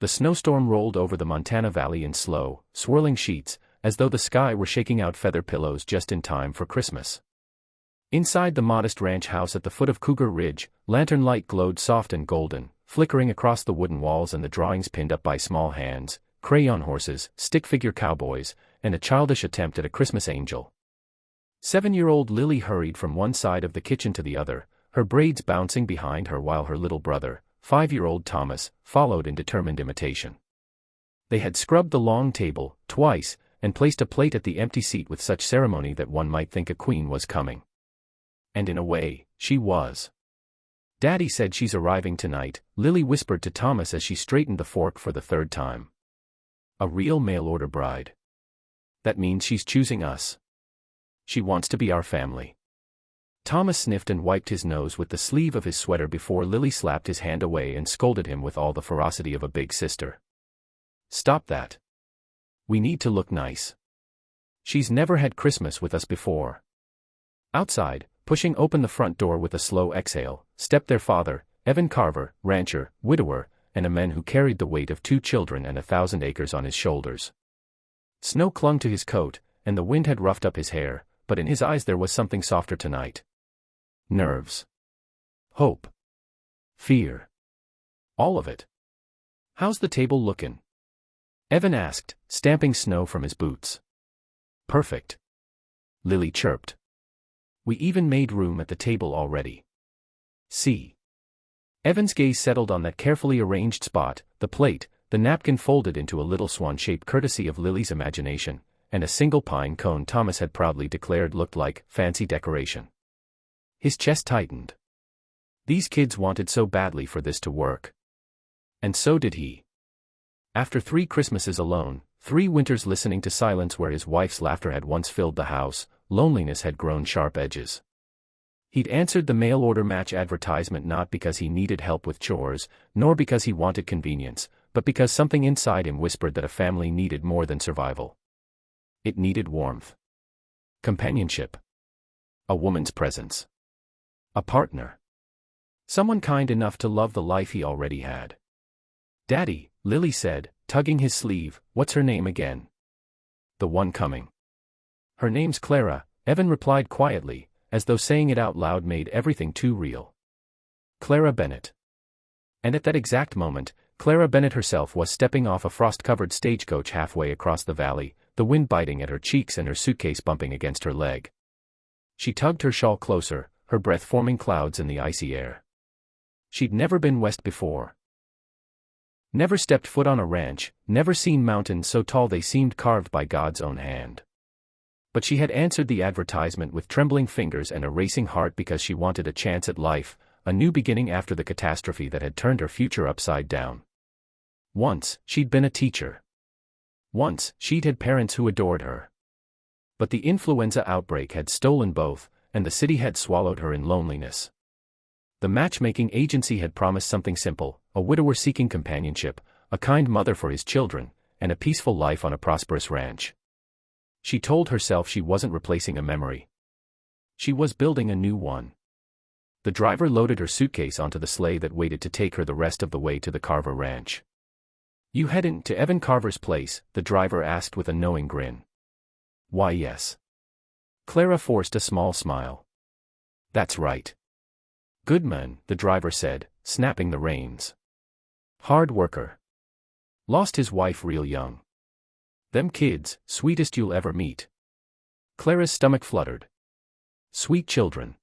The snowstorm rolled over the Montana Valley in slow, swirling sheets, as though the sky were shaking out feather pillows just in time for Christmas. Inside the modest ranch house at the foot of Cougar Ridge, lantern light glowed soft and golden, flickering across the wooden walls and the drawings pinned up by small hands, crayon horses, stick-figure cowboys, and a childish attempt at a Christmas angel. 7-year-old Lily hurried from one side of the kitchen to the other, her braids bouncing behind her while her little brother, 5-year-old Thomas, followed in determined imitation. They had scrubbed the long table, twice, and placed a plate at the empty seat with such ceremony that one might think a queen was coming. And in a way, she was. "Daddy said she's arriving tonight," Lily whispered to Thomas as she straightened the fork for the third time. "A real mail-order bride. That means she's choosing us. She wants to be our family." Thomas sniffed and wiped his nose with the sleeve of his sweater before Lily slapped his hand away and scolded him with all the ferocity of a big sister. "Stop that. We need to look nice. She's never had Christmas with us before." Outside, pushing open the front door with a slow exhale, stepped their father, Evan Carver, rancher, widower, and a man who carried the weight of 2 children and 1,000 acres on his shoulders. Snow clung to his coat, and the wind had roughed up his hair, but in his eyes there was something softer tonight. Nerves. Hope. Fear. All of it. "How's the table lookin'?" Evan asked, stamping snow from his boots. "Perfect," Lily chirped. "We even made room at the table already. See." Evan's gaze settled on that carefully arranged spot, the plate, the napkin folded into a little swan shape courtesy of Lily's imagination, and a single pine cone Thomas had proudly declared looked like fancy decoration. His chest tightened. These kids wanted so badly for this to work. And so did he. After 3 Christmases alone, 3 winters listening to silence where his wife's laughter had once filled the house, loneliness had grown sharp edges. He'd answered the mail-order match advertisement not because he needed help with chores, nor because he wanted convenience, but because something inside him whispered that a family needed more than survival. It needed warmth. Companionship. A woman's presence. A partner. Someone kind enough to love the life he already had. "Daddy," Lily said, tugging his sleeve, "what's her name again?" "The one coming." "Her name's Clara," Evan replied quietly, as though saying it out loud made everything too real. "Clara Bennett." And at that exact moment, Clara Bennett herself was stepping off a frost-covered stagecoach halfway across the valley, the wind biting at her cheeks and her suitcase bumping against her leg. She tugged her shawl closer, her breath forming clouds in the icy air. She'd never been west before. Never stepped foot on a ranch, never seen mountains so tall they seemed carved by God's own hand. But she had answered the advertisement with trembling fingers and a racing heart because she wanted a chance at life, a new beginning after the catastrophe that had turned her future upside down. Once, she'd been a teacher. Once, she'd had parents who adored her. But the influenza outbreak had stolen both, and the city had swallowed her in loneliness. The matchmaking agency had promised something simple, a widower seeking companionship, a kind mother for his children, and a peaceful life on a prosperous ranch. She told herself she wasn't replacing a memory. She was building a new one. The driver loaded her suitcase onto the sleigh that waited to take her the rest of the way to the Carver ranch. "You headin' to Evan Carver's place?" the driver asked with a knowing grin. "Why, yes." Clara forced a small smile. "That's right." "Good man," the driver said, snapping the reins. "Hard worker. Lost his wife real young. Them kids, sweetest you'll ever meet." Clara's stomach fluttered. Sweet children.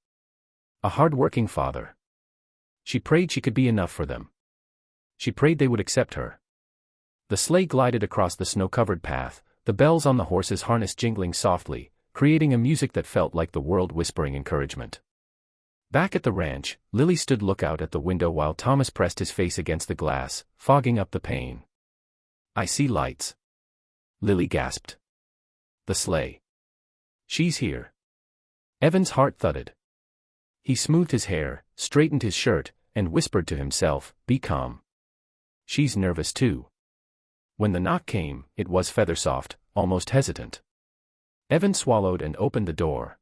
A hard-working father. She prayed she could be enough for them. She prayed they would accept her. The sleigh glided across the snow-covered path, the bells on the horse's harness jingling softly, creating a music that felt like the world whispering encouragement. Back at the ranch, Lily stood lookout at the window while Thomas pressed his face against the glass, fogging up the pain. "I see lights." Lily gasped. "The sleigh. She's here." Evan's heart thudded. He smoothed his hair, straightened his shirt, and whispered to himself, "Be calm. She's nervous too." When the knock came, it was feather-soft, almost hesitant. Evan swallowed and opened the door.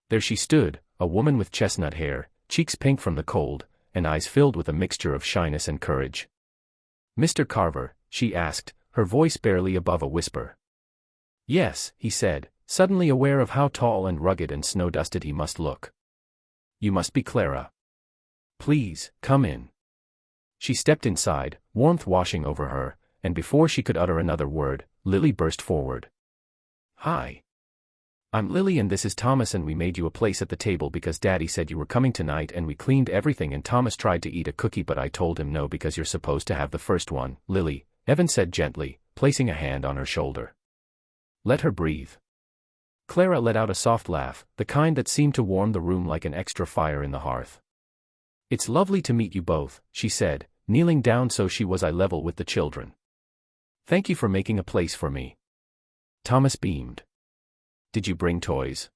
There she stood, a woman with chestnut hair, cheeks pink from the cold, and eyes filled with a mixture of shyness and courage. Mr. Carver?" she asked, her voice barely above a whisper. "Yes," he said, suddenly aware of how tall and rugged and snow-dusted he must look. "You must be Clara. Please, come in." She stepped inside, warmth washing over her, and before she could utter another word, Lily burst forward. "Hi. I'm Lily and this is Thomas and we made you a place at the table because Daddy said you were coming tonight and we cleaned everything and Thomas tried to eat a cookie but I told him no because you're supposed to have the first one, Lily," Evan said gently, placing a hand on her shoulder. "Let her breathe." Clara let out a soft laugh, the kind that seemed to warm the room like an extra fire in the hearth. "It's lovely to meet you both," she said, kneeling down so she was eye level with the children. "Thank you for making a place for me." Thomas beamed. "Did you bring toys?"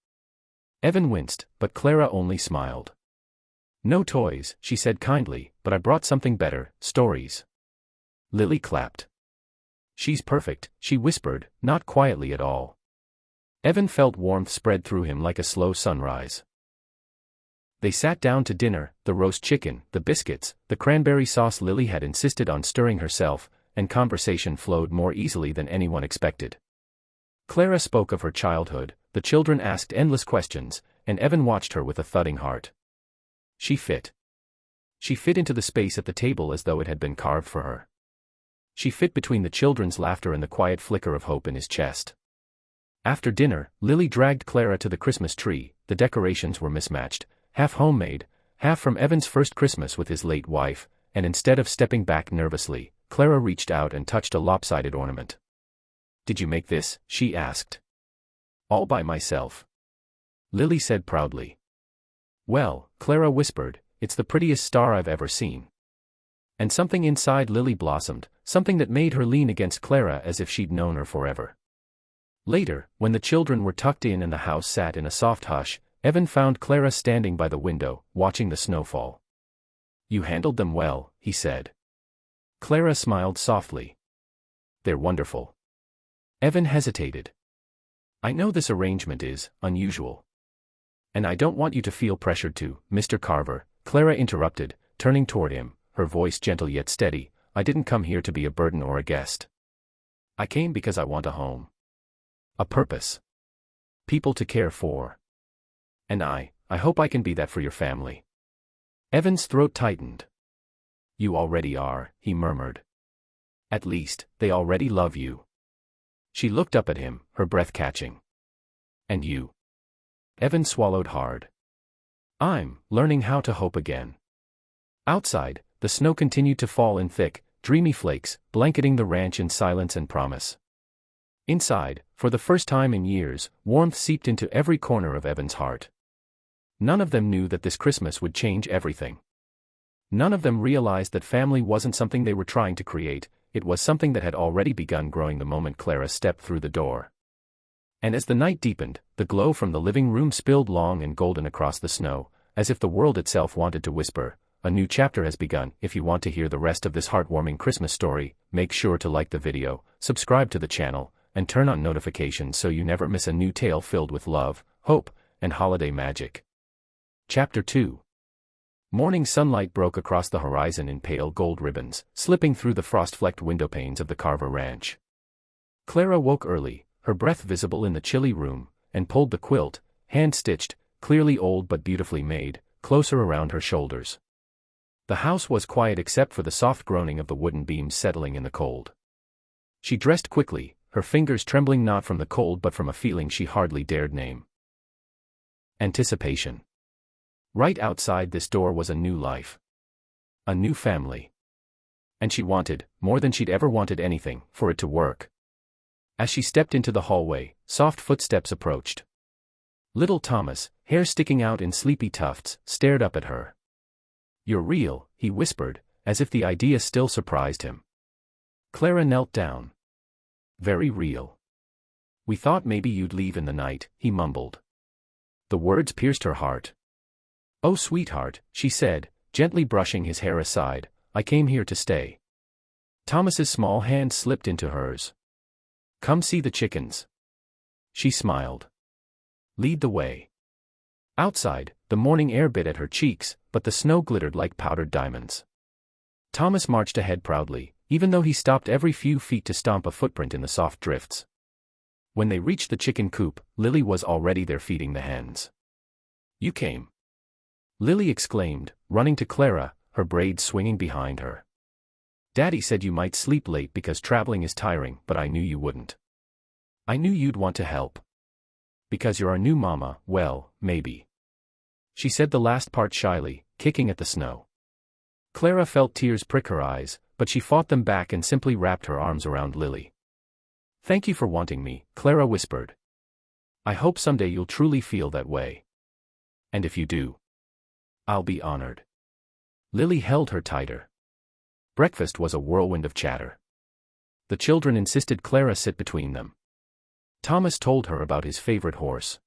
Evan winced, but Clara only smiled. "No toys," she said kindly, "but I brought something better, stories." Lily clapped. "She's perfect," she whispered, not quietly at all. Evan felt warmth spread through him like a slow sunrise. They sat down to dinner, the roast chicken, the biscuits, the cranberry sauce Lily had insisted on stirring herself, and conversation flowed more easily than anyone expected. Clara spoke of her childhood, the children asked endless questions, and Evan watched her with a thudding heart. She fit. She fit into the space at the table as though it had been carved for her. She fit between the children's laughter and the quiet flicker of hope in his chest. After dinner, Lily dragged Clara to the Christmas tree. The decorations were mismatched, half homemade, half from Evan's first Christmas with his late wife, and instead of stepping back nervously, Clara reached out and touched a lopsided ornament. "Did you make this?" she asked. "All by myself," Lily said proudly. "Well," Clara whispered, "it's the prettiest star I've ever seen." And something inside Lily blossomed, something that made her lean against Clara as if she'd known her forever. Later, when the children were tucked in and the house sat in a soft hush, Evan found Clara standing by the window, watching the snowfall. "You handled them well," he said. Clara smiled softly. "They're wonderful." Evan hesitated. "I know this arrangement is unusual. And I don't want you to feel pressured to, Mr. Carver," Clara interrupted, turning toward him, her voice gentle yet steady. "I didn't come here to be a burden or a guest. I came because I want a home. A purpose. People to care for. And I hope I can be that for your family." Evan's throat tightened. "You already are," he murmured. "At least, they already love you." She looked up at him, her breath catching. "And you?" Evan swallowed hard. "I'm learning how to hope again." Outside, the snow continued to fall in thick, dreamy flakes, blanketing the ranch in silence and promise. Inside, for the first time in years, warmth seeped into every corner of Evan's heart. None of them knew that this Christmas would change everything. None of them realized that family wasn't something they were trying to create, it was something that had already begun growing the moment Clara stepped through the door. And as the night deepened, the glow from the living room spilled long and golden across the snow, as if the world itself wanted to whisper, "A new chapter has begun." If you want to hear the rest of this heartwarming Christmas story, make sure to like the video, subscribe to the channel, and turn on notifications so you never miss a new tale filled with love, hope, and holiday magic. Chapter 2. Morning sunlight broke across the horizon in pale gold ribbons, slipping through the frost-flecked windowpanes of the Carver Ranch. Clara woke early, her breath visible in the chilly room, and pulled the quilt, hand-stitched, clearly old but beautifully made, closer around her shoulders. The house was quiet except for the soft groaning of the wooden beams settling in the cold. She dressed quickly, her fingers trembling not from the cold but from a feeling she hardly dared name. Anticipation. Right outside this door was a new life. A new family. And she wanted, more than she'd ever wanted anything, for it to work. As she stepped into the hallway, soft footsteps approached. Little Thomas, hair sticking out in sleepy tufts, stared up at her. "You're real," he whispered, as if the idea still surprised him. Clara knelt down. "Very real. We thought maybe you'd leave in the night," he mumbled. The words pierced her heart. "Oh sweetheart," she said, gently brushing his hair aside, "I came here to stay." Thomas's small hand slipped into hers. "Come see the chickens." She smiled. "Lead the way." Outside, the morning air bit at her cheeks, but the snow glittered like powdered diamonds. Thomas marched ahead proudly, even though he stopped every few feet to stomp a footprint in the soft drifts. When they reached the chicken coop, Lily was already there feeding the hens. "You came!" Lily exclaimed, running to Clara, her braids swinging behind her. "Daddy said you might sleep late because traveling is tiring, but I knew you wouldn't. I knew you'd want to help. Because you're our new mama, well, maybe." She said the last part shyly, kicking at the snow. Clara felt tears prick her eyes, but she fought them back and simply wrapped her arms around Lily. "Thank you for wanting me," Clara whispered. "I hope someday you'll truly feel that way. And if you do, I'll be honored." Lily held her tighter. Breakfast was a whirlwind of chatter. The children insisted Clara sit between them. Thomas told her about his favorite horse.